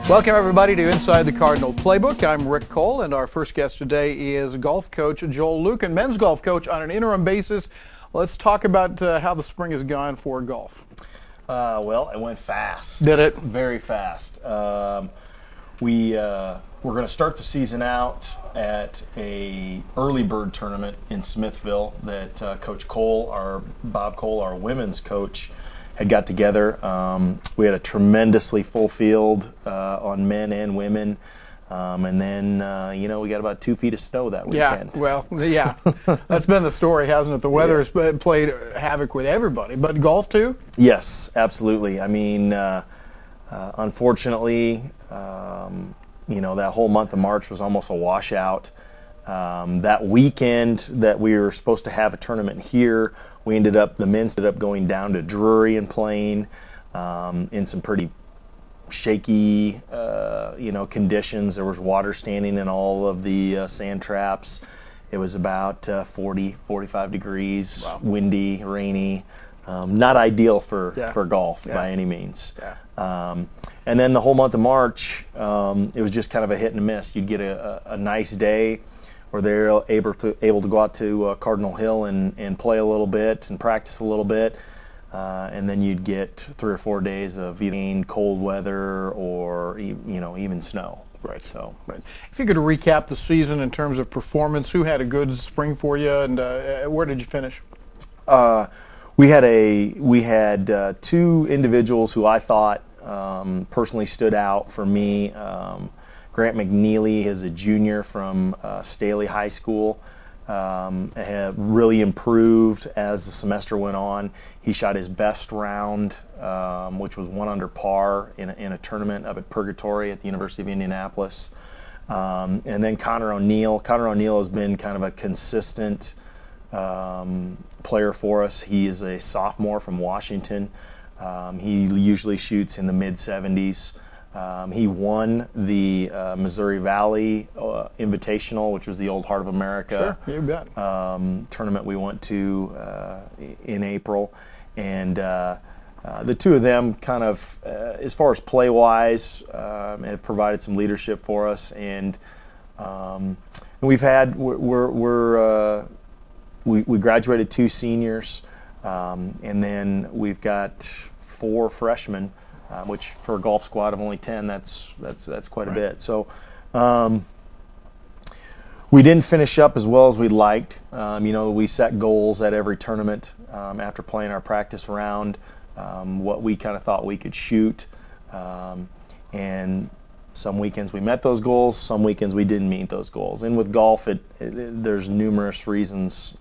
Welcome, everybody, to Inside the Cardinal Playbook. I'm Rick Cole, and our first guest today is golf coach Joel Luken, men's golf coach on an interim basis. Let's talk about how the spring has gone for golf. Well, it went fast. Did it? Very fast. We're going to start the season out at a early bird tournament in Smithville that Coach Cole, Bob Cole, our women's coach, had got together. We had a tremendously full field on men and women. And then, we got about 2 feet of snow that weekend. Yeah, well, yeah. That's been the story, hasn't it? The weather has played havoc with everybody. But golf, too? Yes, absolutely. I mean, unfortunately, that whole month of March was almost a washout. That weekend that we were supposed to have a tournament here, the men ended up going down to Drury and playing in some pretty shaky, conditions. There was water standing in all of the sand traps. It was about 40, 45 degrees, wow. Windy, rainy. Not ideal for golf by any means. Yeah. And then the whole month of March, it was just kind of a hit and a miss. You'd get a nice day where they're able to go out to Cardinal Hill and play a little bit and practice a little bit. And then you'd get 3 or 4 days of either cold weather or even snow. Right. So, right. If you could recap the season in terms of performance, who had a good spring for you, and where did you finish? We had 2 individuals who I thought personally stood out for me. Grant McNeely is a junior from Staley High School. Have really improved as the semester went on. He shot his best round, which was 1 under par in a tournament up at Purgatory at the University of Indianapolis. And then Connor O'Neill. Connor O'Neill has been kind of a consistent player for us. He is a sophomore from Washington. He usually shoots in the mid-70s. He won the Missouri Valley Invitational, which was the old Heart of America tournament we went to in April. And the 2 of them kind of, as far as play-wise, have provided some leadership for us. And we've had, we graduated 2 seniors, and then we've got 4 freshmen. Which for a golf squad of only 10, that's quite a bit. So we didn't finish up as well as we'd liked. We set goals at every tournament after playing our practice round, what we kind of thought we could shoot. And some weekends we met those goals, some weekends we didn't meet those goals. And with golf, there's numerous reasons,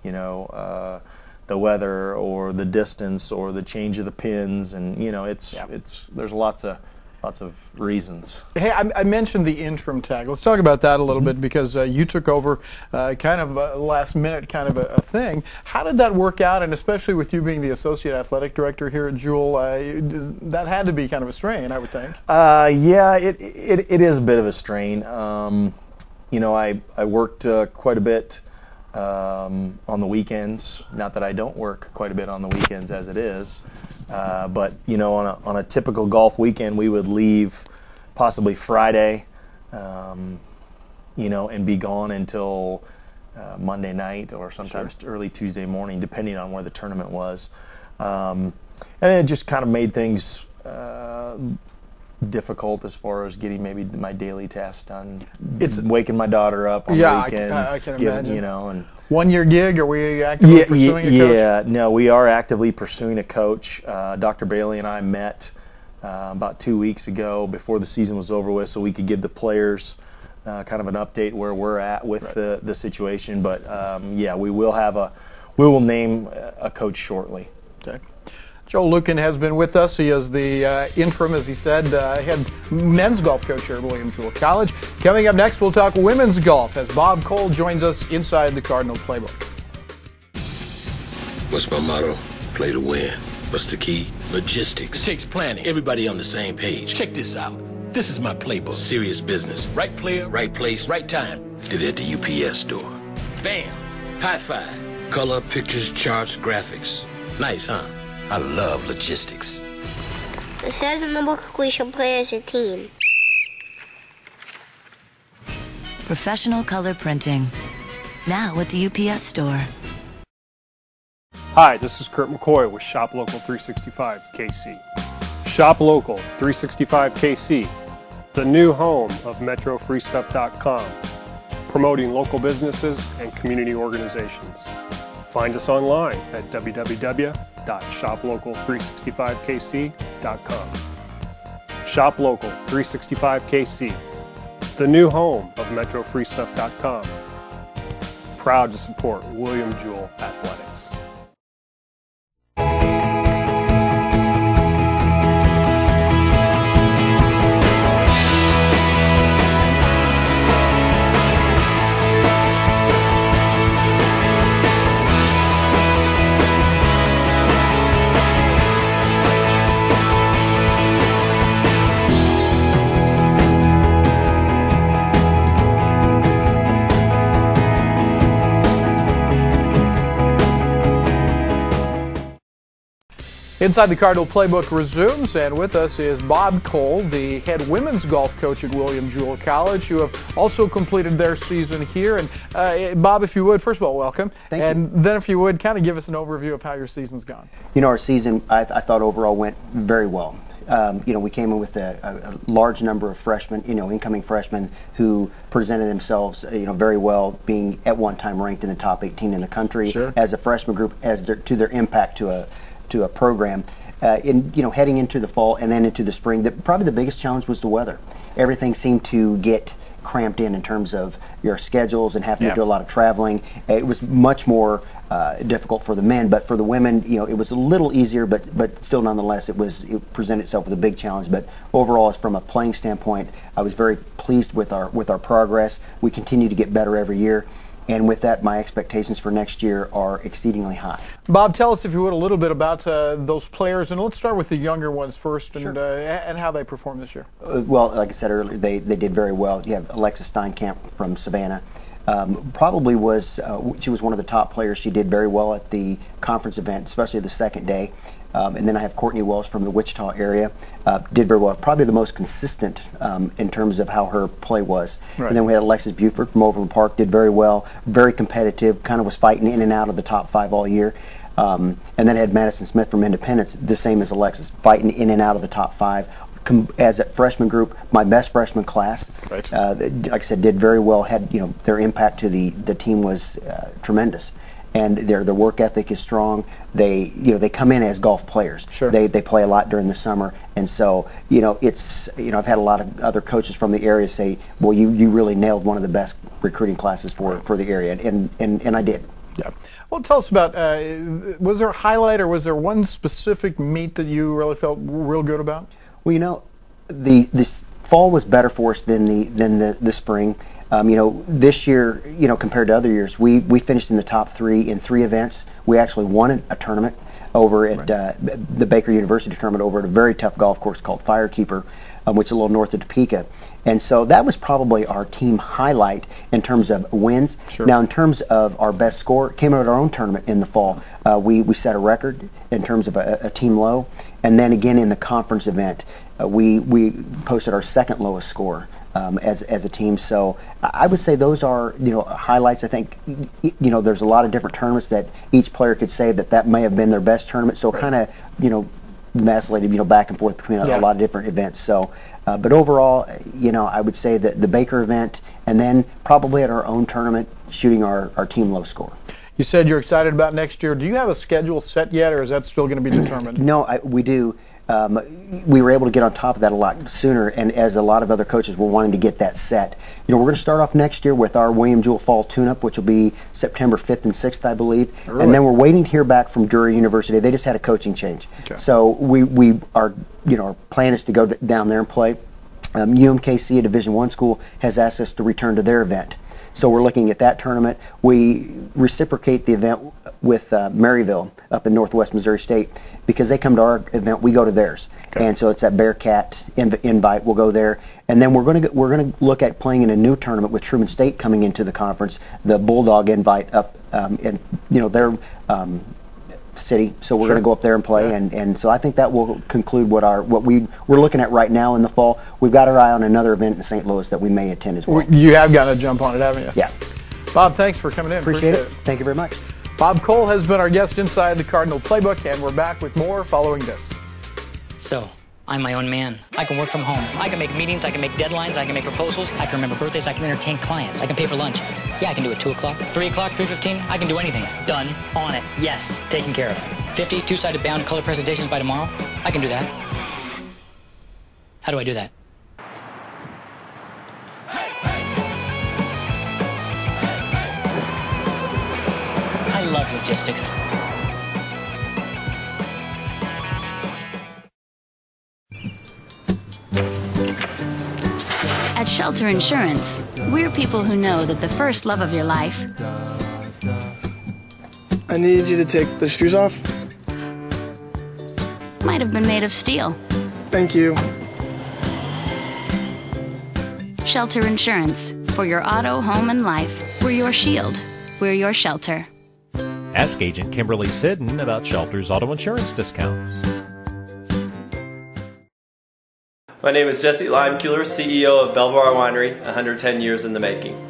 the weather or the distance or the change of the pins, and there's lots of reasons. Hey, I mentioned the interim tag. Let's talk about that a little bit, because you took over kind of a last minute kind of a thing. How did that work out, and especially with you being the associate athletic director here at Jewel, that had to be kind of a strain, I would think. Yeah, it is a bit of a strain. I worked quite a bit on the weekends. Not that I don't work quite a bit on the weekends as it is, but on a typical golf weekend, we would leave possibly Friday, and be gone until Monday night or sometimes early Tuesday morning, depending on where the tournament was. And then it just kind of made things difficult as far as getting maybe my daily tasks done. It's waking my daughter up on the weekends. I can imagine. And 1-year gig? Are we actively pursuing a coach? Yeah, no, we are actively pursuing a coach. Dr. Bailey and I met about 2 weeks ago before the season was over with, so we could give the players kind of an update where we're at with the situation. But we will name a coach shortly. Okay. Joel Luken has been with us. He is the interim, as he said, head men's golf coach here at William Jewell College. Coming up next, we'll talk women's golf as Bob Cole joins us inside the Cardinal Playbook. What's my motto? Play to win. What's the key? Logistics. It takes planning. Everybody on the same page. Check this out. This is my playbook. Serious business. Right player, right place, right time. Did it at the UPS store. Bam! High five. Color, pictures, charts, graphics. Nice, huh? I love logistics. It says in the book we should play as a team. Professional color printing. Now at the UPS Store. Hi, this is Kurt McCoy with Shop Local 365 KC. Shop Local 365 KC, the new home of MetroFreeStuff.com, promoting local businesses and community organizations. Find us online at www.shoplocal365kc.com. Shop Local 365 KC, the new home of MetroFreeStuff.com. Proud to support William Jewell Athletics. Inside the Cardinal Playbook resumes, and with us is Bob Cole, the head women's golf coach at William Jewell College, who have also completed their season here. And Bob, if you would, first of all, welcome. Thank you. And then if you would, kind of give us an overview of how your season's gone. You know, our season, I thought overall went very well. You know, we came in with a large number of freshmen, you know, incoming freshmen who presented themselves, you know, very well, being at one time ranked in the top 18 in the country. Sure. As a freshman group, as to their impact to a program. You know, heading into the fall and then into the spring, probably the biggest challenge was the weather. Everything seemed to get cramped in terms of your schedules and having to do a lot of traveling. It was much more difficult for the men, but for the women, you know, it was a little easier, but still nonetheless it presented itself with a big challenge. But overall, from a playing standpoint, I was very pleased with our progress. We continue to get better every year. And with that, my expectations for next year are exceedingly high. Bob, tell us, if you would, a little bit about those players, and let's start with the younger ones first, and, Sure. And how they performed this year. Well, like I said earlier, they did very well. You have Alexis Steinkamp from Savannah. Probably she was one of the top players. She did very well at the conference event, especially the second day. And then I have Courtney Wells from the Wichita area, did very well. Probably the most consistent in terms of how her play was. Right. And then we had Alexis Buford from Overland Park, did very well, very competitive, kind of was fighting in and out of the top 5 all year. And then I had Madison Smith from Independence, the same as Alexis, fighting in and out of the top 5. As a freshman group, my best freshman class, Right. like I said, did very well. Had, you know, their impact to the team was tremendous. And their work ethic is strong. They come in as golf players. Sure. They play a lot during the summer, and so I've had a lot of other coaches from the area say, well, you really nailed one of the best recruiting classes for the area, and I did. Yeah. Well, tell us about, was there a highlight or was there one specific meet that you really felt real good about? Well, you know, this fall was better for us than the spring. You know, this year, you know, compared to other years, we finished in the top 3 in 3 events. We actually won a tournament over at the Baker University tournament over at a very tough golf course called Firekeeper, which is a little north of Topeka. And so that was probably our team highlight in terms of wins. Sure. Now, in terms of our best score, it came out of our own tournament in the fall. We set a record in terms of a team low. And then again in the conference event, we posted our second lowest score as a team. So I would say those are, you know, highlights. I think, you know, there's a lot of different tournaments that each player could say that may have been their best tournament. So kind of, you know, vacillated, you know, back and forth between a lot of different events. So, but overall, you know, I would say that the Baker event, and then probably at our own tournament, shooting our team low score. You said you're excited about next year. Do you have a schedule set yet, or is that still going to be determined? No, we do. We were able to get on top of that a lot sooner, and as a lot of other coaches were wanting to get that set. You know, we're going to start off next year with our William Jewell Fall Tune-Up, which will be September 5th and 6th, I believe. Really? And then we're waiting to hear back from Drury University. They just had a coaching change. Okay. So we are, you know, our plan is to go down there and play. UMKC, a Division I school, has asked us to return to their event. So we're looking at that tournament. We reciprocate the event with Maryville up in Northwest Missouri State, because they come to our event, we go to theirs. Okay. And so it's that Bearcat invite. We'll go there, and then we're going to look at playing in a new tournament with Truman State coming into the conference, the Bulldog invite up, and you know they're city, so we're Sure. going to go up there and play, and so I think that will conclude what we're looking at right now in the fall. We've got our eye on another event in St. Louis that we may attend as well. You have got to jump on it, haven't you? Yeah. Bob, thanks for coming in. Appreciate it. Thank you very much. Bob Cole has been our guest inside the Cardinal Playbook, and we're back with more following this. So, I'm my own man. I can work from home. I can make meetings, I can make deadlines, I can make proposals, I can remember birthdays, I can entertain clients, I can pay for lunch. Yeah, I can do it 2 o'clock, 3 o'clock, 3:15, I can do anything. Done, on it, yes, taken care of. 50 two-sided bound color presentations by tomorrow, I can do that. How do I do that? I love logistics. At Shelter Insurance, we're people who know that the first love of your life I need you to take the screws off. might have been made of steel. Thank you. Shelter Insurance. For your auto, home, and life, we're your shield. We're your shelter. Ask Agent Kimberly Sidden about Shelter's auto insurance discounts. My name is Jesse Limeculer, CEO of Belvoir Winery, 110 years in the making.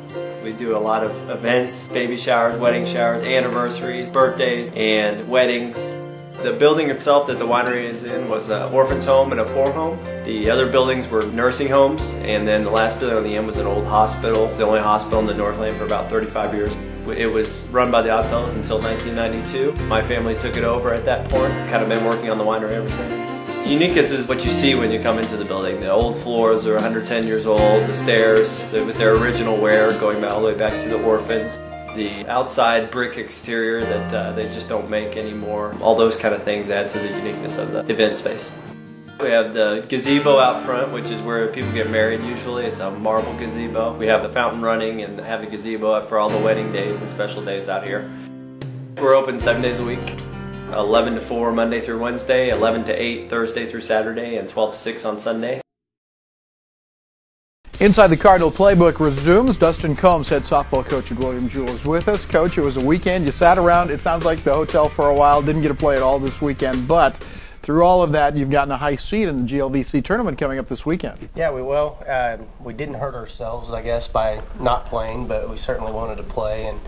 We do a lot of events, baby showers, wedding showers, anniversaries, birthdays, and weddings. The building itself that the winery is in was an orphan's home and a poor home. The other buildings were nursing homes, and then the last building on the end was an old hospital. It was the only hospital in the Northland for about 35 years. It was run by the Oddfellows until 1992. My family took it over at that point. Kind of been working on the winery ever since. Uniqueness is what you see when you come into the building. The old floors are 110 years old, the stairs with their original wear going all the way back to the orphans. The outside brick exterior that they just don't make anymore. All those kind of things add to the uniqueness of the event space. We have the gazebo out front, which is where people get married usually. It's a marble gazebo. We have the fountain running and have the gazebo up for all the wedding days and special days out here. We're open 7 days a week. 11 to 4 Monday through Wednesday, 11 to 8 Thursday through Saturday, and 12 to 6 on Sunday. Inside the Cardinal Playbook resumes. Dustin Combs, head softball coach at William Jewell, is with us. Coach, it was a weekend. You sat around, it sounds like, the hotel for a while. Didn't get to play at all this weekend, but through all of that, you've gotten a high seed in the GLVC tournament coming up this weekend. Yeah, we will. We didn't hurt ourselves, I guess, by not playing, but we certainly wanted to play and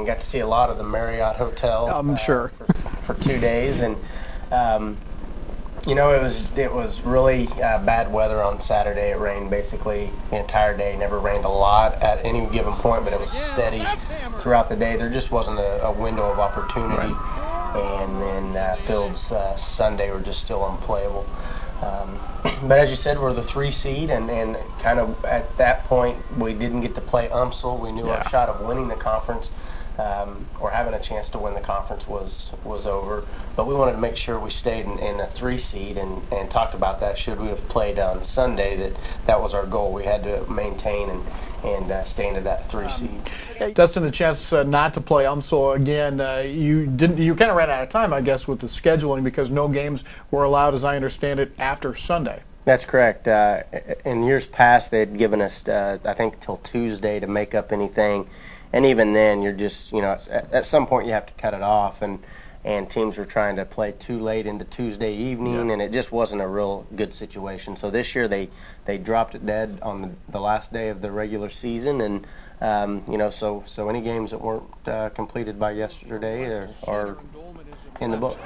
got to see a lot of the Marriott Hotel. I'm sure. For 2 days, and you know, it was really bad weather on Saturday. It rained basically the entire day. Never rained a lot at any given point, but it was steady throughout the day. There just wasn't a window of opportunity. Right. And then fields Sunday were just still unplayable. But as you said, we're the 3 seed, and kind of at that point we didn't get to play UMSL. We knew our shot of winning the conference. Or having a chance to win the conference was over, but we wanted to make sure we stayed in a 3 seed and talked about that. Should we have played on Sunday, that was our goal. We had to maintain and stay into that 3 seed. Dustin, the chance not to play UMSL again. You kind of ran out of time, I guess, with the scheduling because no games were allowed, as I understand it, after Sunday. That's correct. In years past, they had given us, I think, till Tuesday to make up anything. And even then, you're just, you know, at some point you have to cut it off, and teams were trying to play too late into Tuesday evening, and it just wasn't a real good situation. So this year they dropped it dead on the last day of the regular season, and you know, so any games that weren't completed by yesterday are in the book.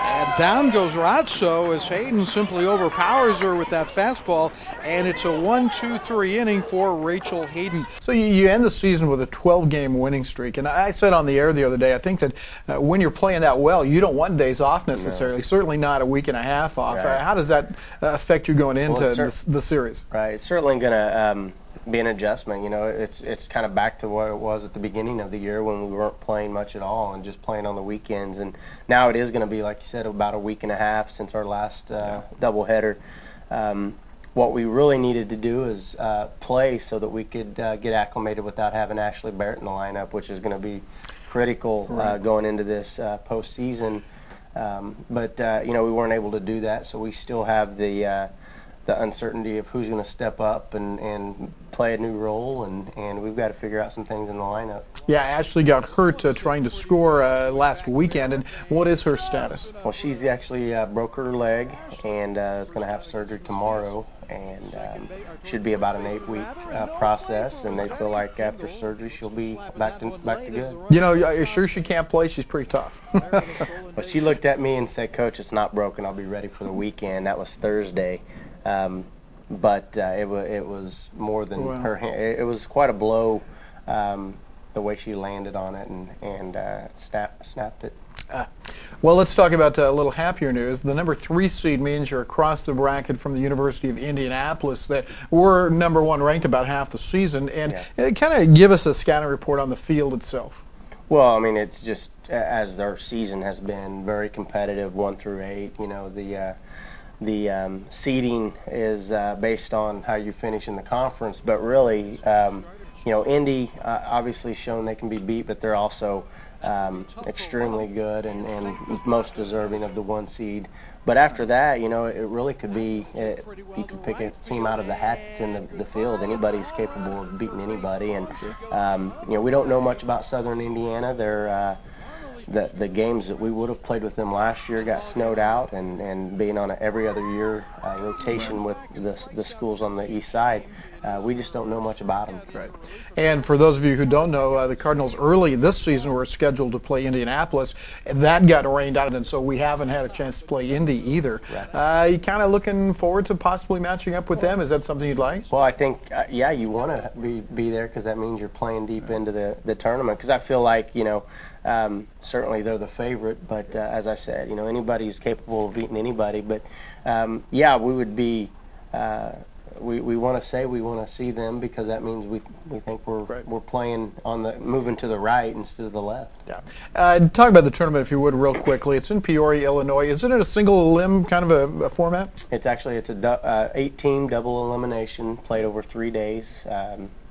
And down goes Ratso as Hayden simply overpowers her with that fastball, and it's a 1-2-3 inning for Rachel Hayden. So you end the season with a 12-game winning streak, and I said on the air the other day, I think that when you're playing that well, you don't want days off necessarily, no. Certainly not a week and a half off. Right. How does that affect you going into the series? Right, it's certainly going to be an adjustment. You know, it's kind of back to what it was at the beginning of the year when we weren't playing much at all and just playing on the weekends. And now it is going to be, like you said, about a week and a half since our last doubleheader. What we really needed to do is play so that we could get acclimated without having Ashley Barrett in the lineup, which is going to be critical going into this postseason. But you know, we weren't able to do that, so we still have the the uncertainty of who's going to step up and play a new role, and we've got to figure out some things in the lineup. Yeah, Ashley got hurt trying to score last weekend, and what is her status? Well, she's actually broke her leg and is going to have surgery tomorrow, and should be about an 8-week process, and they feel like after surgery she'll be back to good. You know, are you sure she can't play? She's pretty tough. Well, she looked at me and said, "Coach, it's not broken. I'll be ready for the weekend." That was Thursday. But it was more than her hand. It was quite a blow, the way she landed on it and snapped it. Well, let's talk about a little happier news. The number 3 seed means you're across the bracket from the University of Indianapolis that were number 1 ranked about half the season. And kind of give us a scouting report on the field itself. Well, I mean, it's just as their season has been very competitive, 1 through 8. You know, the seeding is based on how you finish in the conference, but really, you know, Indy obviously shown they can be beat, but they're also extremely good and most deserving of the 1 seed. But after that, you know, it really could be, you could pick a team out of the hat that's in the field. Anybody's capable of beating anybody. And, you know, we don't know much about Southern Indiana. They're, the games that we would have played with them last year got snowed out, and being on an every other year rotation with the schools on the east side, we just don't know much about them. Right. And for those of you who don't know, the Cardinals early this season were scheduled to play Indianapolis. That got rained out, and so we haven't had a chance to play Indy either. Right. You kind of looking forward to possibly matching up with them? Is that something you'd like? Well, I think, yeah, you want to be there because that means you're playing deep into the tournament. Because I feel like, you know, certainly they're the favorite, but as I said, you know, anybody's capable of beating anybody. But yeah, we would be. We want to say we want to see them because that means we think we're playing on the moving to the right instead of the left. Yeah. Talk about the tournament if you would real quickly. It's in Peoria, Illinois. Is it a single elim kind of a format? It's actually a 8-team double elimination played over 3 days.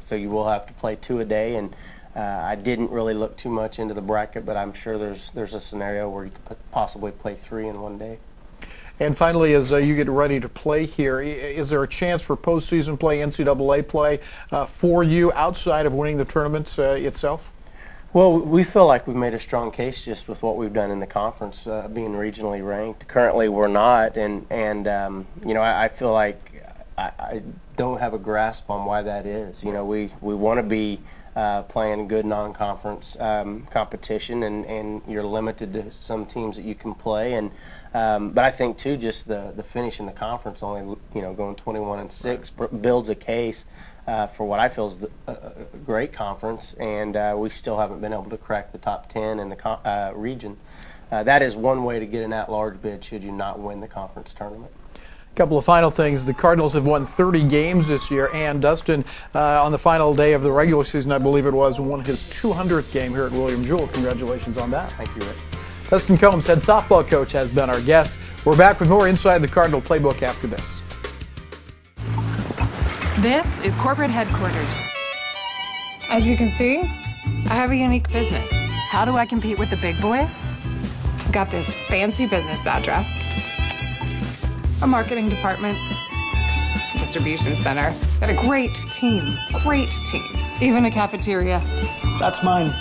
So you will have to play 2 a day, and I didn't really look too much into the bracket, but I'm sure there's a scenario where you could possibly play 3 in 1 day. And finally, as you get ready to play here, is there a chance for postseason play, NCAA play for you outside of winning the tournament itself? Well, we feel like we've made a strong case just with what we've done in the conference, being regionally ranked. Currently, we're not, and you know, I feel like I don't have a grasp on why that is. You know, we want to be playing good non-conference competition, and you're limited to some teams that you can play. And but I think too, just the finish in the conference, only, you know, going 21-6 builds a case for what I feel is a great conference, and we still haven't been able to crack the top 10 in the region. That is one way to get an at-large bid should you not win the conference tournament. Couple of final things. The Cardinals have won 30 games this year, and Dustin, on the final day of the regular season, I believe it was, won his 200th game here at William Jewell. Congratulations on that. Thank you, Rick. Dustin Combs, head softball coach, has been our guest. We're back with more Inside the Cardinal Playbook after this. This is corporate headquarters. As you can see, I have a unique business. How do I compete with the big boys? Got this fancy business address, a marketing department, distribution center, got a great team, even a cafeteria. That's mine.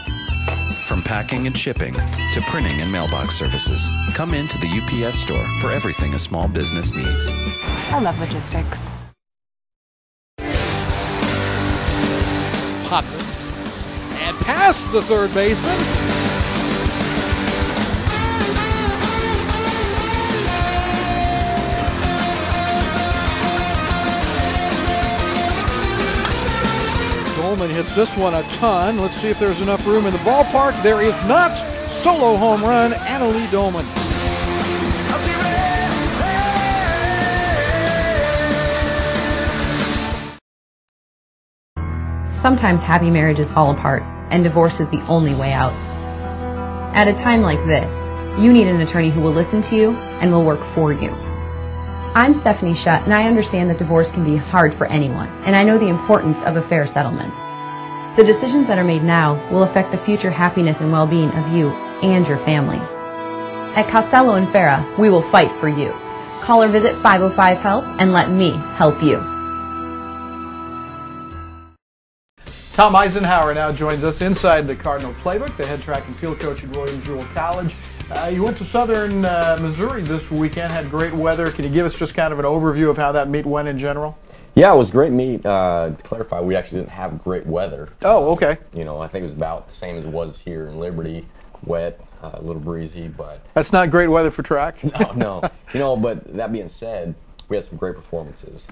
From packing and shipping to printing and mailbox services, come into the UPS store for everything a small business needs. I love logistics. Popped and past the third baseman. Dolman hits this one a ton. Let's see if there's enough room in the ballpark. There is not. Solo home run, Annalie Dolman. Sometimes happy marriages fall apart, and divorce is the only way out. At a time like this, you need an attorney who will listen to you and will work for you. I'm Stephanie Shutt, and I understand that divorce can be hard for anyone, and I know the importance of a fair settlement. The decisions that are made now will affect the future happiness and well-being of you and your family. At Costello and Farah, we will fight for you. Call or visit 505-HELP and let me help you. Tom Eisenhower now joins us inside the Cardinal Playbook, the head track and field coach at William Jewell College. You went to Southern Missouri this weekend, had great weather. Can you give us just kind of an overview of how that meet went in general? Yeah, it was a great meet. To clarify, we actually didn't have great weather. Oh, okay. You know, I think it was about the same as it was here in Liberty. Wet, a little breezy, but... That's not great weather for track? No. You know, but that being said, we had some great performances.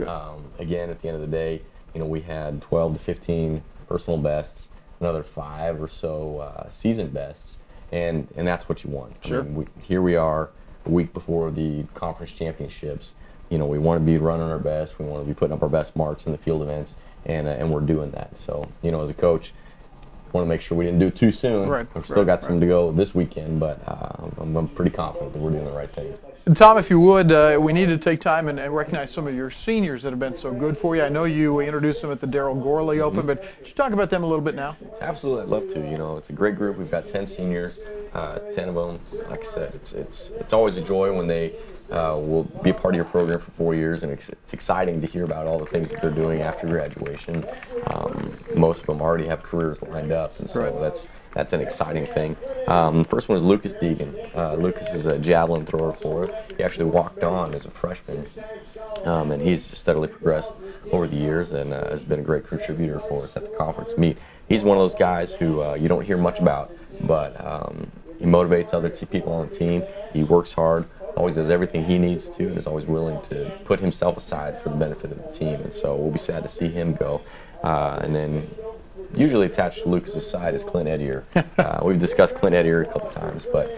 Again, at the end of the day, you know, we had 12 to 15 personal bests, another 5 or so season bests, and that's what you want. Sure. I mean, here we are a week before the conference championships. You know, we want to be running our best. We want to be putting up our best marks in the field events, and we're doing that. So, you know, as a coach, want to make sure we didn't do it too soon. We've still got some to go this weekend, but I'm pretty confident that we're doing the right thing. And Tom, if you would, we need to take time and recognize some of your seniors that have been so good for you. I know you introduced them at the Darrell Gorley Open, but could you talk about them a little bit now? Absolutely, I'd love to. You know, it's a great group. We've got 10 seniors, 10 of them. Like I said, it's always a joy when they will be a part of your program for 4 years, and it's exciting to hear about all the things that they're doing after graduation. Most of them already have careers lined up, and so that's an exciting thing. The first one is Lucas Deegan. Lucas is a javelin thrower for us. He actually walked on as a freshman, and he's steadily progressed over the years and has been a great contributor for us at the conference meet. He's one of those guys who you don't hear much about, but he motivates other people on the team. He works hard, always does everything he needs to, and is always willing to put himself aside for the benefit of the team. And so we'll be sad to see him go. And then usually attached to Lucas's side is Clint Edier. We've discussed Clint Edier a couple times, but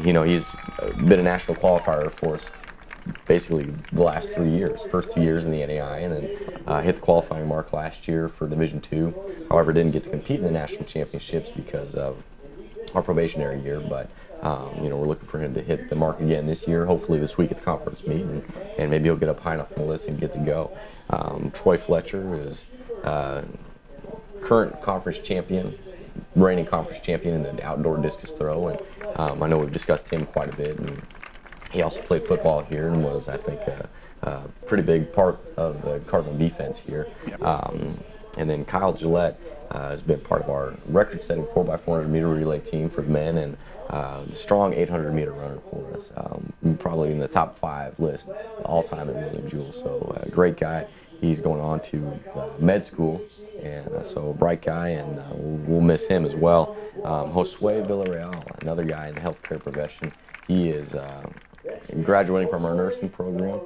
you know, he's been a national qualifier for us basically the last 3 years. First 2 years in the NAI, and then hit the qualifying mark last year for Division II. However, didn't get to compete in the national championships because of our probationary year, but you know, we're looking for him to hit the mark again this year, hopefully this week at the conference meet, and maybe he'll get up high enough on the list and get to go. Troy Fletcher is current conference champion, reigning conference champion in the outdoor discus throw, and I know we've discussed him quite a bit, and he also played football here and was, I think, a pretty big part of the Cardinal defense here. And then Kyle Gillette has been part of our record-setting 4x400 meter relay team for the men, and strong 800-meter runner for us. Probably in the top 5 list all-time at William Jewell. So great guy. He's going on to med school, and so a bright guy, and we'll miss him as well. Josue Villarreal, another guy in the healthcare profession. He is graduating from our nursing program,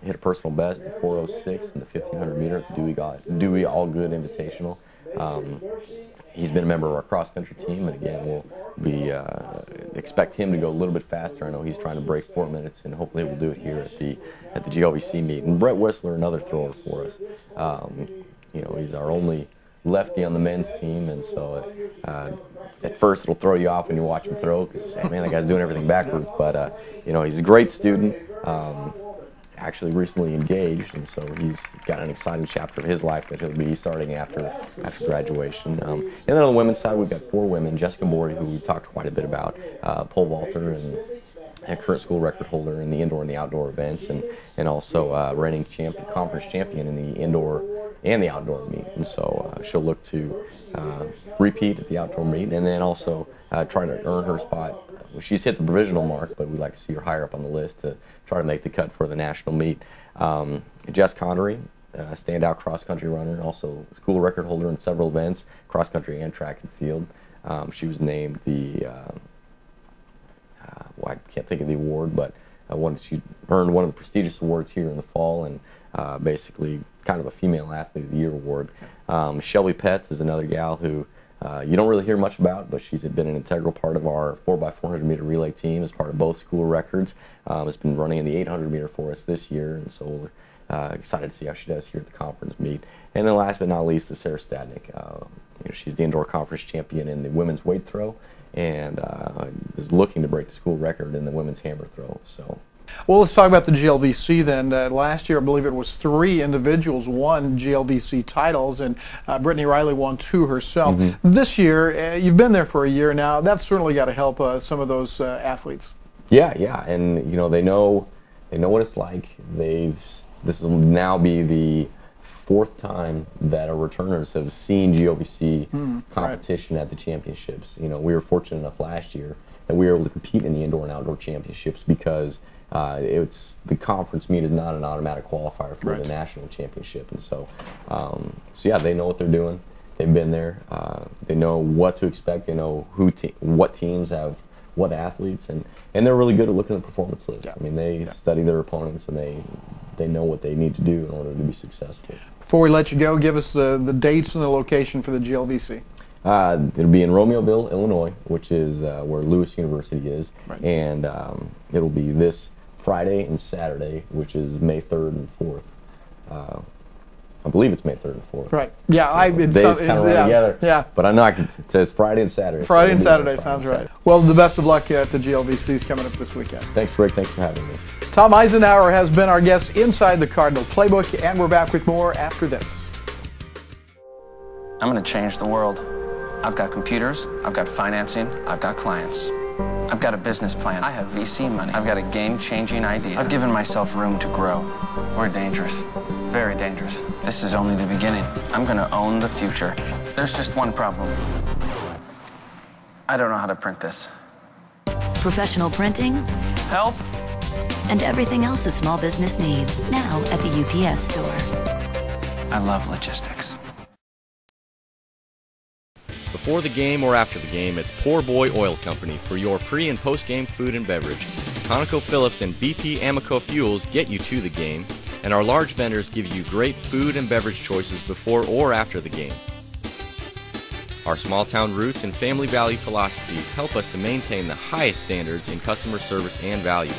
hit a personal best of 4:06 in the 1500 meter at the Dewey All Good Invitational. He's been a member of our cross-country team, and again, we'll be expect him to go a little bit faster. I know he's trying to break 4 minutes, and hopefully we'll do it here at the GLVC meet. And Brett Whistler, another thrower for us. You know, he's our only lefty on the men's team, and so at first it'll throw you off when you watch him throw, because you say, man, that guy's doing everything backwards. But you know, he's a great student. Actually recently engaged, and so he's got an exciting chapter of his life that he'll be starting after graduation. And then on the women's side, we've got 4 women. Jessica Morey, who we've talked quite a bit about, pole vaulter and a current school record holder in the indoor and the outdoor events, and also reigning conference champion in the indoor and the outdoor meet. And so she'll look to repeat at the outdoor meet, and then also try to earn her spot. She's hit the provisional mark, but we'd like to see her higher up on the list to try to make the cut for the national meet. Jess Connery, standout cross-country runner, also school record holder in several events, cross-country and track and field. She was named the, well, I can't think of the award, but she earned one of the prestigious awards here in the fall, and basically kind of a Female Athlete of the Year award. Shelby Petts is another gal who you don't really hear much about, but she's been an integral part of our 4x400 meter relay team as part of both school records. Has been running in the 800 meter for us this year, and so we're excited to see how she does here at the conference meet. And then last but not least is Sarah Stadnick. You know, she's the indoor conference champion in the women's weight throw, and is looking to break the school record in the women's hammer throw. So. Well, let's talk about the GLVC then. Last year, I believe it was 3 individuals won GLVC titles, and Brittany Riley won 2 herself. This year, you've been there for a year now. That's certainly got to help some of those athletes. Yeah, and you know, they know know what it's like. This will now be the 4th time that our returners have seen GLVC competition at the championships. You know, we were fortunate enough last year that we were able to compete in the indoor and outdoor championships because it's the conference meet is not an automatic qualifier for the national championship, and so yeah, they know what they're doing. They've been there. They know what to expect. They know what teams have what athletes, and they're really good at looking at performance lists. I mean, they study their opponents, and they know what they need to do in order to be successful. Before we let you go, give us the dates and the location for the GLVC. It'll be in Romeoville, Illinois, which is where Lewis University is, and it'll be this Friday and Saturday, which is May 3rd and 4th. I believe it's May 3rd and 4th. Right. Yeah, days kind of run together. Yeah. But I know it says Friday and Saturday. Friday and Saturday sounds right. Well, the best of luck at the GLVCs coming up this weekend. Thanks, Rick. Thanks for having me. Tom Eisenhower has been our guest inside the Cardinal Playbook, and we're back with more after this. I'm going to change the world. I've got computers, I've got financing, I've got clients. I've got a business plan. I have VC money. I've got a game-changing idea. I've given myself room to grow. We're dangerous. Very dangerous. This is only the beginning. I'm going to own the future. There's just one problem. I don't know how to print this. Professional printing. Help? And everything else a small business needs, now at the UPS store. I love logistics. Before the game or after the game, it's Poor Boy Oil Company for your pre- and post-game food and beverage. ConocoPhillips and BP Amoco Fuels get you to the game, and our large vendors give you great food and beverage choices before or after the game. Our small-town roots and family value philosophies help us to maintain the highest standards in customer service and value.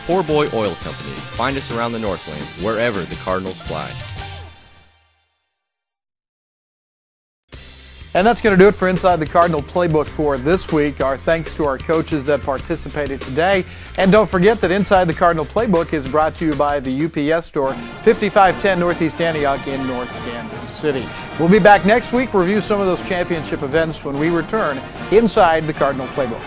Poor Boy Oil Company. Find us around the Northland, wherever the Cardinals fly. And that's going to do it for Inside the Cardinal Playbook for this week. Our thanks to our coaches that participated today. And don't forget that Inside the Cardinal Playbook is brought to you by the UPS store, 5510 Northeast Antioch in North Kansas City. We'll be back next week, review some of those championship events when we return Inside the Cardinal Playbook.